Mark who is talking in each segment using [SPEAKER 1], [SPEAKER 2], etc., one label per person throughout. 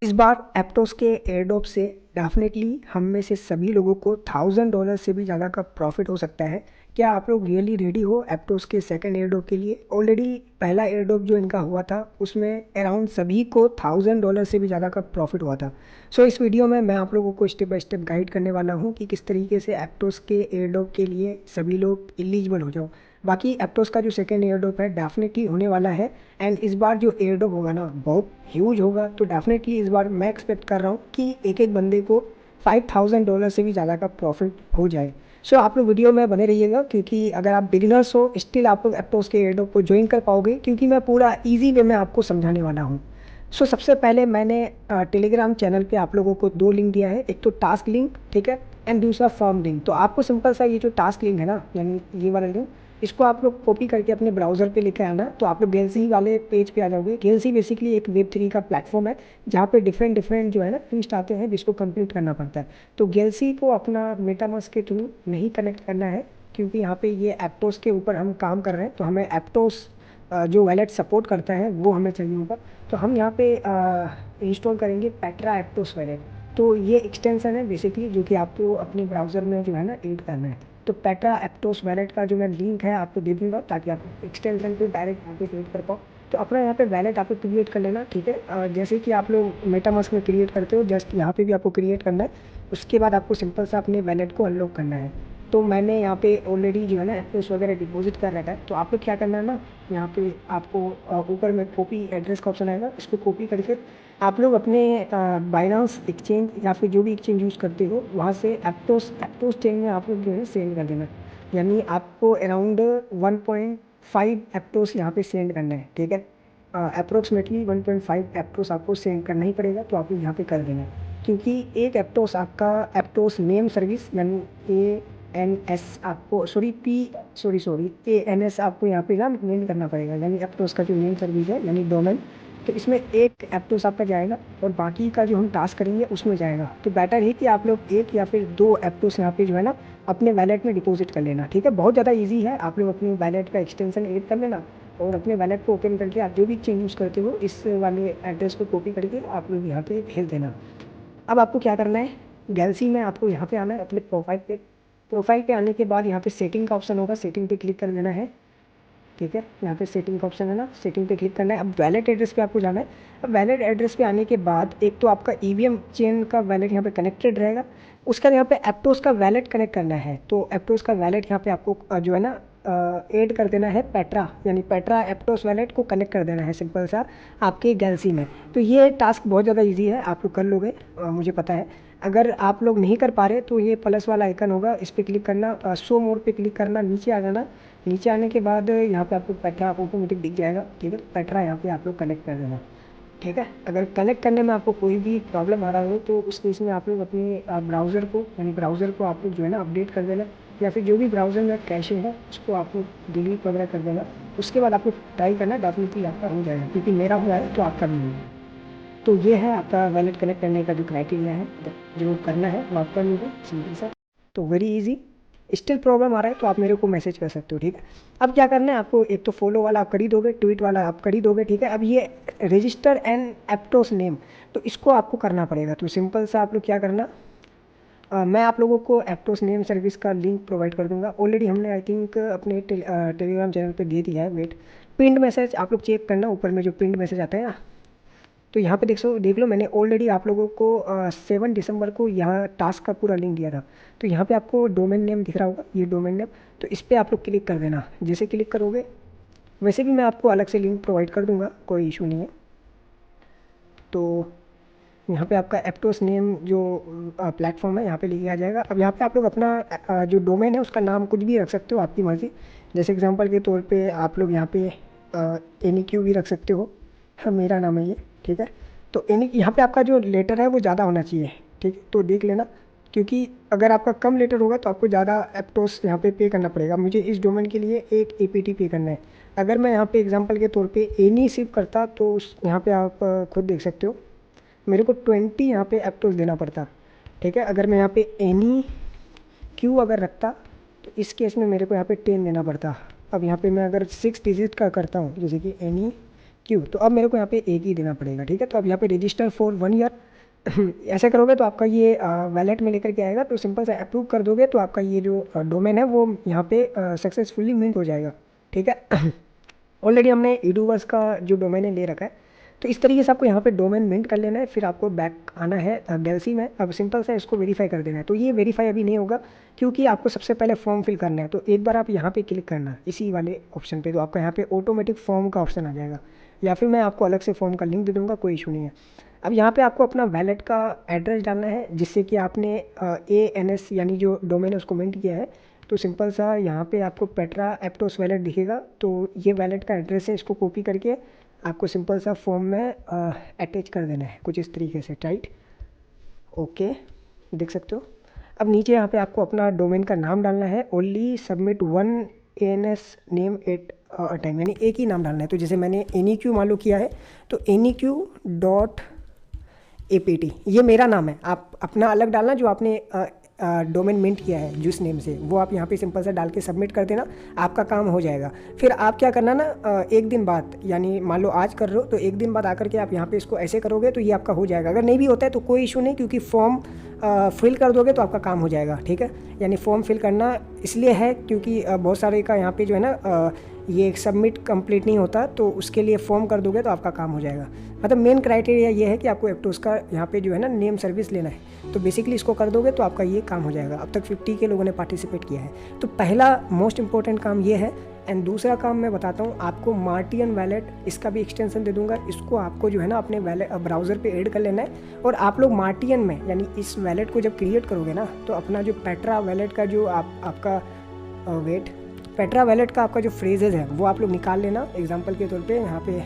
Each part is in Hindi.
[SPEAKER 1] इस बार एप्टोस के एयरड्रॉप से डेफिनेटली हम में से सभी लोगों को $1000 से भी ज़्यादा का प्रॉफिट हो सकता है। क्या आप लोग रियली रेडी हो एप्टोस के सेकंड एयरड्रॉप के लिए? ऑलरेडी पहला एयरड्रॉप जो इनका हुआ था उसमें अराउंड सभी को $1000 से भी ज़्यादा का प्रॉफिट हुआ था। सो इस वीडियो में मैं आप लोगों को स्टेप बाय स्टेप गाइड करने वाला हूँ कि किस तरीके से एप्टोस के एयरड्रॉप के लिए सभी लोग एलिजिबल हो जाओ। बाकी एप्टोस का जो सेकंड एयरड्रॉप है डेफिनेटली होने वाला है, एंड इस बार जो एयरड्रॉप होगा ना बहुत ह्यूज होगा। तो डेफिनेटली इस बार मैं एक्सपेक्ट कर रहा हूँ कि एक एक बंदे को $5000 से भी ज़्यादा का प्रॉफिट हो जाए। सो आप लोग वीडियो में बने रहिएगा, क्योंकि अगर आप बिगिनर्स हो स्टिल आप लोग एप्टोस के एयरड्रॉप को ज्वाइन कर पाओगे, क्योंकि मैं पूरा ईजी वे में आपको समझाने वाला हूँ। सो सबसे पहले मैंने टेलीग्राम चैनल पे आप लोगों को दो लिंक दिया है, एक तो टास्क लिंक, ठीक है, एंड दूसरा फॉर्म लिंक। तो आपको सिंपल सा ये जो टास्क लिंक है ना, यानी ये वाला लिंक, इसको आप लोग कॉपी करके अपने ब्राउज़र पे लेकर आना। तो आप लोग गेलसी वाले पेज पे आ जाओगे। गेलसी बेसिकली एक वेब3 का प्लेटफॉर्म है जहाँ पे डिफरेंट जो है ना ट्विस्ट आते हैं जिसको कंप्लीट करना पड़ता है। तो गेलसी को अपना मेटामास्क के थ्रू नहीं कनेक्ट करना है, क्योंकि यहाँ पे ये एप्टोस के ऊपर हम काम कर रहे हैं। तो हमें एप्टोस जो वैलेट सपोर्ट करता है वो हमें चाहिए होगा। तो हम यहाँ पे इंस्टॉल करेंगे पेट्रा एप्टोस वैलेट। तो ये एक्सटेंसन है बेसिकली जो कि आपको अपने ब्राउज़र में जो है ना ऐड करना है। तो पेट्रा एप्टोस वैलेट का जो मैं लिंक है आपको दे दूँगा, ताकि आप एक्सटेंशन पे डायरेक्ट यहाँ पे क्रिएट कर पाओ। तो अपना यहाँ पे वैलेट आपको क्रिएट कर लेना, ठीक है। जैसे कि आप लोग मेटामास्क में क्रिएट करते हो, जस्ट यहाँ पे भी आपको क्रिएट करना है। उसके बाद आपको सिंपल सा अपने वैलेट को अनलॉक करना है। तो मैंने यहाँ पे ऑलरेडी जो है ना एप्टोस वगैरह डिपॉजिट कर रखा है। तो आप लोग क्या करना है ना, यहाँ पे आपको ऊपर में कॉपी एड्रेस का ऑप्शन आएगा, इसको कॉपी करके आप लोग अपने बाइनांस एक्सचेंज या फिर जो भी एक्सचेंज यूज़ करते हो वहाँ से एप्टोस चेन में आप लोग जो है सेंड कर देना। यानी आपको अराउंड 1.5 एप्टोस यहाँ पे सेंड करना है, ठीक है। अप्रोक्सीमेटली 1.5 एप्टोस आपको सेंड करना ही पड़ेगा। तो आप लोग यहाँ पे कर देना, क्योंकि एक एप्टोस आपका एप्टोस नेम सर्विस यानी ANS आपको सॉरी ANS आपको यहाँ पे ना मेन करना पड़ेगा, यानी एप्टोस का जो नेम सर्विस है यानी डोमेन। तो इसमें एक एप्टोस आपका जाएगा और बाकी का जो हम टास्क करेंगे उसमें जाएगा। तो बेटर है कि आप लोग एक या फिर दो एप्टोस यहाँ पे जो है ना अपने वैलेट में डिपॉजिट कर लेना, ठीक है। बहुत ज़्यादा इजी है। आप लोग अपने वैलेट का एक्सटेंशन ऐड कर लेना और अपने वैलेट को ओपन करके आप जो भी चेंज यूज़ करते हो इस वाले एड्रेस को कॉपी करके आप लोग यहाँ पे भेज देना। अब आपको क्या करना है, गैलरी में आपको यहाँ पे आना है अपने प्रोफाइल पे आने के बाद यहाँ पे सेटिंग का ऑप्शन होगा, सेटिंग पे क्लिक कर देना है, ठीक है। यहाँ पे सेटिंग का ऑप्शन है ना, सेटिंग पे क्लिक करना है। अब वैलेट एड्रेस पे आपको जाना है। अब वैलेट एड्रेस पे आने के बाद एक तो आपका EVM चेन का वैलेट यहाँ पे कनेक्टेड रहेगा। उसका यहाँ पे एप्टोस का वैलेट कनेक्ट करना है। तो एप्टोस का वैलेट यहाँ पे आपको जो है ना ऐड कर देना है पेट्रा, यानी पेट्रा एप्टोस वैलेट को कनेक्ट कर देना है सिंपल सा आपके गैलरी में। तो ये टास्क बहुत ज़्यादा ईजी है, आप लोग कर लोगे, मुझे पता है। अगर आप लोग नहीं कर पा रहे तो ये प्लस वाला आइकन होगा, इस पर क्लिक करना, शो मोड पे क्लिक करना, नीचे आ जाना। नीचे आने के बाद यहाँ पे आपको पेट्रा ऑटोमेटिक दिख जाएगा, ठीक है। पेट्रा यहाँ पे आप लोग कनेक्ट कर देना, ठीक है। अगर कनेक्ट करने में आपको कोई भी प्रॉब्लम आ रहा हो तो उस केस में आप लोग अपने ब्राउज़र को यानी ब्राउज़र को आप लोग जो है ना अपडेट कर देना, या फिर जो भी ब्राउज़र में कैशे है उसको आप लोग डिलीट वगैरह कर देना। उसके बाद आपको ट्राई करना, डेफिनेटली आपका हो जाएगा, क्योंकि मेरा हुआ है तो आपका भी होगा। तो ये है आपका वैलेट कनेक्ट करने का जो क्राइटेरिया है, जो करना है वो आप कर लोगे सिंपल सा। तो वेरी इजी। स्टिल प्रॉब्लम आ रहा है तो आप मेरे को मैसेज कर सकते हो, ठीक है। अब क्या करना है आपको, एक तो फॉलो वाला आप कर ही दोगे, ट्वीट वाला आप कर ही दोगे, ठीक है। अब ये रजिस्टर एन एप्टोस नेम, तो इसको आपको करना पड़ेगा। तो सिंपल सा आप लोग क्या करना, मैं आप लोगों को एप्टोस नेम सर्विस का लिंक प्रोवाइड कर दूंगा। ऑलरेडी हमने आई थिंक अपने टेलीग्राम चैनल पे दे दिया है। वेट, पिंड मैसेज आप लोग चेक करना, ऊपर में जो पिंड मैसेज आता है ना, तो यहाँ पे देख लो मैंने ऑलरेडी आप लोगों को 7 दिसंबर को यहाँ टास्क का पूरा लिंक दिया था। तो यहाँ पे आपको डोमेन नेम दिख रहा होगा, ये डोमेन नेम। तो इस पर आप लोग क्लिक कर देना। जैसे क्लिक करोगे, वैसे भी मैं आपको अलग से लिंक प्रोवाइड कर दूंगा, कोई इशू नहीं है। तो यहाँ पे आपका एप्टोस नेम जो प्लेटफॉर्म है यहाँ पे लिखा आ जाएगा। अब यहाँ पे आप लोग अपना जो डोमेन है उसका नाम कुछ भी रख सकते हो, आपकी मर्ज़ी। जैसे एग्जांपल के तौर पे आप लोग यहाँ पे NEQ भी रख सकते हो। हाँ, मेरा नाम है ये, ठीक है। तो एनी यहाँ पे आपका जो लेटर है वो ज़्यादा होना चाहिए, ठीक है। तो देख लेना, क्योंकि अगर आपका कम लेटर होगा तो आपको ज़्यादा एप्टोस यहाँ पे करना पड़ेगा। मुझे इस डोमेन के लिए एक APT पे करना है। अगर मैं यहाँ पे एग्जांपल के तौर पे एनी सिर्फ करता तो यहाँ पे आप खुद देख सकते हो मेरे को 20 यहाँ पे एप्टोस देना पड़ता, ठीक है। अगर मैं यहाँ पे एनी क्यू अगर रखता तो इस केस में मेरे को यहाँ पे 10 देना पड़ता। अब यहाँ पे मैं अगर 6 डिजिट का करता हूँ, जैसे कि एनी क्यों, तो अब मेरे को यहाँ पे एक ही देना पड़ेगा, ठीक है। तो अब यहाँ पे रजिस्टर फॉर 1 ईयर ऐसे करोगे तो आपका ये वैलेट में लेकर के आएगा, तो सिंपल से अप्रूव कर दोगे तो आपका ये जो डोमेन है वो यहाँ पे सक्सेसफुली मिंट हो जाएगा, ठीक है। ऑलरेडी हमने ईडूवर्स का जो डोमेन है ले रखा है। तो इस तरीके से आपको यहाँ पे डोमेन मिंट कर लेना है, फिर आपको बैक आना है गैलसी में। अब सिंपल से इसको वेरीफाई कर देना है। तो ये वेरीफाई अभी नहीं होगा क्योंकि आपको सबसे पहले फॉर्म फिल करना है। तो एक बार आप यहाँ पे क्लिक करना इसी वाले ऑप्शन पे, तो आपका यहाँ पे ऑटोमेटिक फॉर्म का ऑप्शन आ जाएगा, या फिर मैं आपको अलग से फॉर्म का लिंक दे दूँगा, कोई इशू नहीं है। अब यहाँ पे आपको अपना वैलेट का एड्रेस डालना है जिससे कि आपने ANS यानी जो डोमेन है उसको मिंट किया है। तो सिंपल सा यहाँ पे आपको पेट्रा एप्टोस वैलेट दिखेगा, तो ये वैलेट का एड्रेस है, इसको कॉपी करके आपको सिंपल सा फॉर्म में अटैच कर देना है कुछ इस तरीके से, राइट। ओके, देख सकते हो। अब नीचे यहाँ पे आपको अपना डोमेन का नाम डालना है, only submit 1 ANS name at time, यानी एक ही नाम डालना है। तो जैसे मैंने NEQ मान लो किया है, तो NEQ.APT ये मेरा नाम है। आप अपना अलग डालना जो आपने डोमेन मिंट किया है जिस नेम से, वो आप यहाँ पे सिंपल सा डाल के सबमिट कर देना, आपका काम हो जाएगा। फिर आप क्या करना ना, एक दिन बाद, यानी मान लो आज कर रहे हो तो एक दिन बाद आकर के आप यहाँ पे इसको ऐसे करोगे तो ये आपका हो जाएगा। अगर नहीं भी होता है तो कोई इशू नहीं, क्योंकि फॉर्म फिल कर दोगे तो आपका काम हो जाएगा, ठीक है। यानी फॉर्म फिल करना इसलिए है क्योंकि बहुत सारे का यहाँ पे जो है ना ये सबमिट कंप्लीट नहीं होता, तो उसके लिए फॉर्म कर दोगे तो आपका काम हो जाएगा। मतलब मेन क्राइटेरिया ये है कि आपको एप्टोस का यहाँ पे जो है ना नेम सर्विस लेना है, तो बेसिकली इसको कर दोगे तो आपका ये काम हो जाएगा। अब तक 50 के लोगों ने पार्टिसिपेट किया है। तो पहला मोस्ट इंपॉर्टेंट काम ये है। एंड दूसरा काम मैं बताता हूँ आपको, मार्टियन वैलेट, इसका भी एक्सटेंशन दे दूंगा। इसको आपको जो है ना अपने ब्राउज़र पे ऐड कर लेना है, और आप लोग मार्टियन में, यानी इस वैलेट को जब क्रिएट करोगे ना, तो अपना जो पेट्रा वैलेट का जो आपका पेट्रा वैलेट का आपका जो फ्रेजेज है वो आप लोग निकाल लेना। एग्जांपल के तौर पे यहाँ पे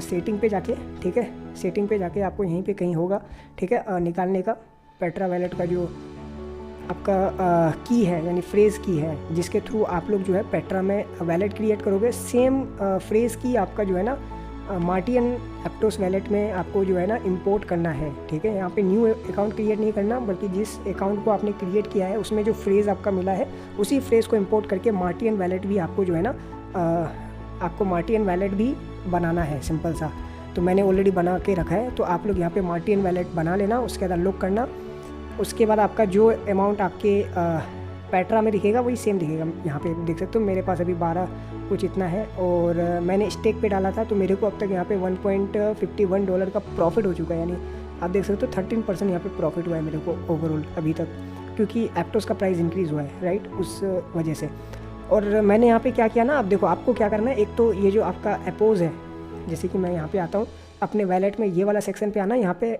[SPEAKER 1] सेटिंग पे जाके, ठीक है, सेटिंग पे जाके आपको यहीं पे कहीं होगा, ठीक है, निकालने का पेट्रा वैलेट का जो आपका की है, यानी फ्रेज़ की है, जिसके थ्रू आप लोग जो है पेट्रा में वैलेट क्रिएट करोगे। सेम फ्रेज़ की आपका जो है ना मार्टियन एप्टोस वैलेट में आपको जो है ना इंपोर्ट करना है, ठीक है। यहाँ पे न्यू अकाउंट क्रिएट नहीं करना, बल्कि जिस अकाउंट को आपने क्रिएट किया है उसमें जो फ्रेज़ आपका मिला है उसी फ्रेज़ को इंपोर्ट करके मार्टियन वैलेट भी आपको जो है ना आपको मार्टियन वैलेट भी बनाना है, सिंपल सा। तो मैंने ऑलरेडी बना के रखा है, तो आप लोग यहाँ पे मार्टियन वैलेट बना लेना, उसके बाद अनलॉक करना। उसके बाद आपका जो अमाउंट आपके पेट्रा में दिखेगा वही सेम दिखेगा। यहाँ पे देख सकते हो मेरे पास अभी 12 कुछ इतना है, और मैंने स्टेक पे डाला था, तो मेरे को अब तक यहाँ पे $1.51 का प्रॉफिट हो चुका है। यानी आप देख सकते हो 13% यहाँ पे प्रॉफिट हुआ है मेरे को ओवरऑल अभी तक, क्योंकि एप्टोस का प्राइस इंक्रीज़ हुआ है, राइट, उस वजह से। और मैंने यहाँ पे क्या किया ना, अब देखो आपको क्या करना है। एक तो ये जो आपका एपोज है, जैसे कि मैं यहाँ पे आता हूँ अपने वैलेट में, ये वाला सेक्शन पे आना, यहाँ पे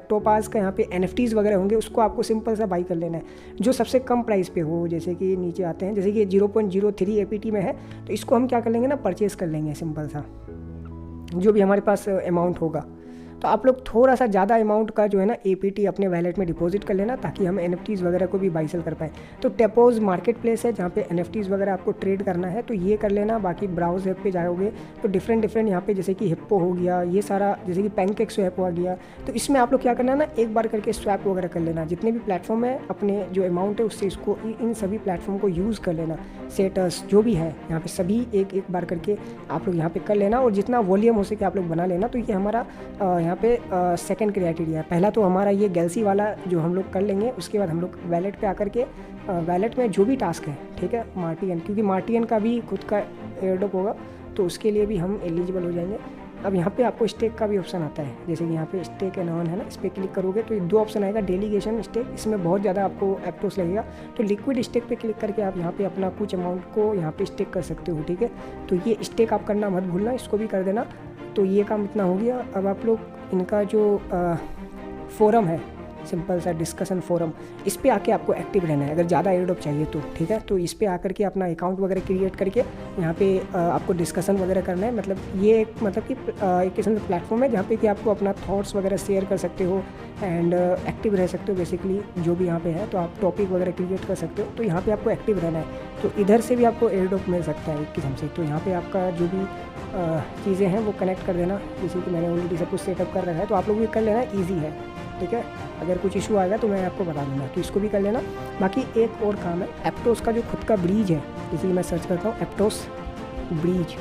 [SPEAKER 1] टोपाज का यहाँ पे NFTs वगैरह होंगे, उसको आपको सिंपल सा बाई कर लेना है जो सबसे कम प्राइस पे हो। जैसे कि नीचे आते हैं, जैसे कि 0.03 APT में है, तो इसको हम क्या कर लेंगे ना, परचेज़ कर लेंगे सिंपल सा, जो भी हमारे पास अमाउंट होगा। तो आप लोग थोड़ा सा ज़्यादा अमाउंट का जो है ना APT अपने वैलेट में डिपॉजिट कर लेना, ताकि हम NFTs वगैरह को भी बाई सेल कर पाएँ। तो टेपोज मार्केट प्लेस है जहाँ पे NFTs वगैरह आपको ट्रेड करना है, तो ये कर लेना। बाकी ब्राउज ऐप पे जाओगे तो डिफरेंट यहाँ पे जैसे कि हिप्पो हो गया, ये सारा, जैसे कि पैनकेक स्वैप हो गया, तो इसमें आप लोग क्या करना है ना, एक बार करके स्वैप वगैरह कर लेना। जितने भी प्लेटफॉर्म है अपने जो अमाउंट है उससे इसको इन सभी प्लेटफॉर्म को यूज़ कर लेना। सेटस जो भी है यहाँ पे सभी एक बार करके आप लोग यहाँ पे कर लेना, और जितना वॉल्यूम हो सके आप लोग बना लेना। तो ये हमारा यहाँ पे सेकंड क्राइटेरिया है। पहला तो हमारा ये गैलसी वाला जो हम लोग कर लेंगे, उसके बाद हम लोग वैलेट पे आकर के वैलेट में जो भी टास्क है, ठीक है, मार्टियन, क्योंकि मार्टियन का भी खुद का एयरड्रॉप होगा, तो उसके लिए भी हम एलिजिबल हो जाएंगे। अब यहाँ पे आपको स्टेक का भी ऑप्शन आता है, जैसे कि यहाँ पे स्टेक एंड ऑन है ना, इस पर क्लिक करोगे तो ये 2 ऑप्शन आएगा, डेलीगेशन, स्टेक। इसमें बहुत ज़्यादा आपको एप्टोस लगेगा, तो लिक्विड स्टेक पे क्लिक करके आप यहाँ पे अपना कुछ अमाउंट को यहाँ पे स्टेक कर सकते हो, ठीक है। तो ये स्टेक आप करना मत भूलना, इसको भी कर देना। तो ये काम इतना हो गया। अब आप लोग इनका जो फोरम है, सिंपल सा डिस्कशन फोरम, इस पे आके आपको एक्टिव रहना है अगर ज़्यादा एयरड्रॉप चाहिए तो, ठीक है। तो इस पे आकर के अपना अकाउंट वगैरह क्रिएट करके यहाँ पे आपको डिस्कशन वगैरह करना है। मतलब ये मतलब कि एक किस्म का प्लेटफॉर्म है जहाँ पे कि आपको अपना थॉट्स वगैरह शेयर कर सकते हो एंड एक्टिव रह सकते हो। बेसिकली जो भी यहाँ पे है, तो आप टॉपिक वगैरह क्रिएट कर सकते हो, तो यहाँ पर आपको एक्टिव रहना है। तो इधर से भी आपको एयरड्रॉप मिल सकता है एक किस्म से। तो यहाँ पर आपका जो भी चीज़ें हैं वो कनेक्ट कर देना, जैसे कि मैंने ऑलरेडी सब कुछ सेटअप कर रखा है, तो आप लोग भी कर लेना, ईजी है, ठीक है। अगर कुछ इशू आएगा तो मैं आपको बता दूंगा, तो इसको भी कर लेना। बाकी एक और काम है, एप्टोस का जो खुद का ब्रिज है, जैसे कि मैं सर्च करता हूँ एप्टोस ब्रिज,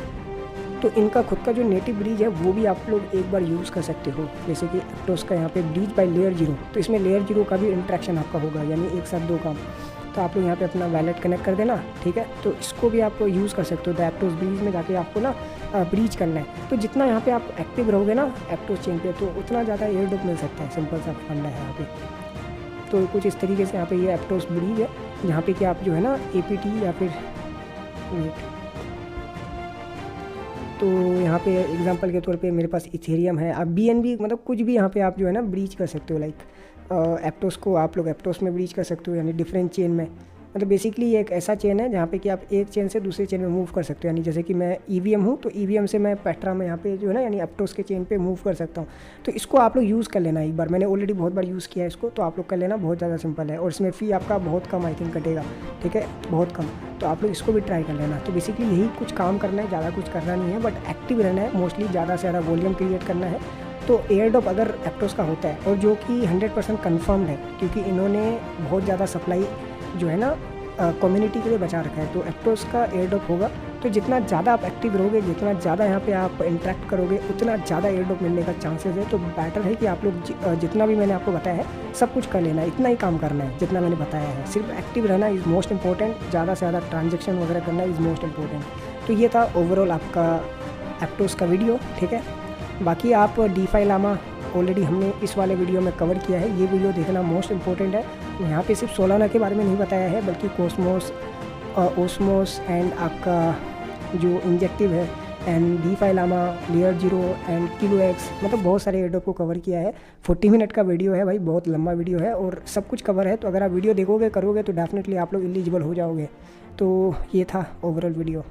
[SPEAKER 1] तो इनका खुद का जो नेटिव ब्रिज है वो भी आप लोग एक बार यूज़ कर सकते हो। जैसे कि एप्टोस का यहाँ पे ब्रिज बाय लेयर 0, तो इसमें लेयर 0 का भी इंट्रैक्शन आपका होगा, यानी एक साथ दो काम। तो आप लोग यहाँ पे अपना वैलेट कनेक्ट कर देना, ठीक है। तो इसको भी आप यूज़ कर सकते हो। द एप्टोस ब्रिज में जाके आपको ना ब्रीच करना है। तो जितना यहाँ पे आप एक्टिव रहोगे ना एप्टोस चेन पे, तो उतना ज़्यादा एयर ड्रॉप मिल सकता है। सिंपल सा फंडा है यहाँ पे। तो कुछ इस तरीके से यहाँ पे ये एप्टोस ब्रिज है, यहाँ पे कि आप जो है ना APT या फिर तो यहाँ पे एग्जांपल के तौर पे मेरे पास इथेरियम है। आप BNB मतलब कुछ भी यहाँ पे आप जो है ना ब्रीच कर सकते हो। लाइक एप्टोस को आप लोग एप्टोस में ब्रीच कर सकते हो, यानी डिफरेंट चेन में। मतलब बेसिकली ये एक ऐसा चेन है जहाँ पे कि आप एक चेन से दूसरे चेन में मूव कर सकते हो। यानी जैसे कि मैं EVM हूँ, तो EVM से मैं पेट्रा में यहाँ पे जो है ना यानी एप्टोस के चेन पे मूव कर सकता हूँ। तो इसको आप लोग यूज़ कर लेना एक बार। मैंने ऑलरेडी बहुत बार यूज़ किया है इसको, तो आप लोग कर लेना। बहुत ज़्यादा सिंपल है और इसमें फ़ी आपका बहुत कम आई थिंक कटेगा, ठीक है, बहुत कम। तो आप लोग इसको भी ट्राई कर लेना। तो बेसिकली यही कुछ काम करना है, ज़्यादा कुछ करना नहीं है, बट एक्टिव रहना है मोस्टली, ज़्यादा से ज़्यादा वॉल्यूम क्रिएट करना है। तो एयर ड्रॉप अगर एप्टोस का होता है, और जो कि 100% कन्फर्म्ड है, क्योंकि इन्होंने बहुत ज़्यादा सप्लाई जो है ना कम्युनिटी के लिए बचा रखा है, तो एप्टोस का एयर ड्रॉप होगा। तो जितना ज़्यादा आप एक्टिव रहोगे, जितना ज़्यादा यहाँ पे आप इंटरेक्ट करोगे, उतना ज़्यादा एयर ड्रॉप मिलने का चांसेस है। तो बेटर है कि आप लोग जितना भी मैंने आपको बताया है सब कुछ कर लेना, इतना ही काम करना है जितना मैंने बताया है। सिर्फ एक्टिव रहना इज़ मोस्ट इंपॉर्टेंट, ज़्यादा से ज़्यादा ट्रांजेक्शन वगैरह करना इज़ मोस्ट इंपॉर्टेंट। तो ये था ओवरऑल आपका एप्टोस का वीडियो, ठीक है। बाकी आप DeFi Llama ऑलरेडी हमने इस वाले वीडियो में कवर किया है, ये वीडियो देखना मोस्ट इंपॉर्टेंट है। यहाँ पे सिर्फ सोलाना के बारे में नहीं बताया है, बल्कि कॉस्मोस, ओस्मोस एंड आपका जो इंजेक्टिव है, and DeFi Llama, layer 0 and KiloX, मतलब बहुत सारे एयरड्रॉप को कवर किया है। 40 मिनट का वीडियो है भाई, बहुत लंबा वीडियो है और सब कुछ कवर है। तो अगर आप वीडियो देखोगे करोगे तो डेफिनेटली आप लोग एलिजिबल हो जाओगे। तो ये था ओवरऑल वीडियो।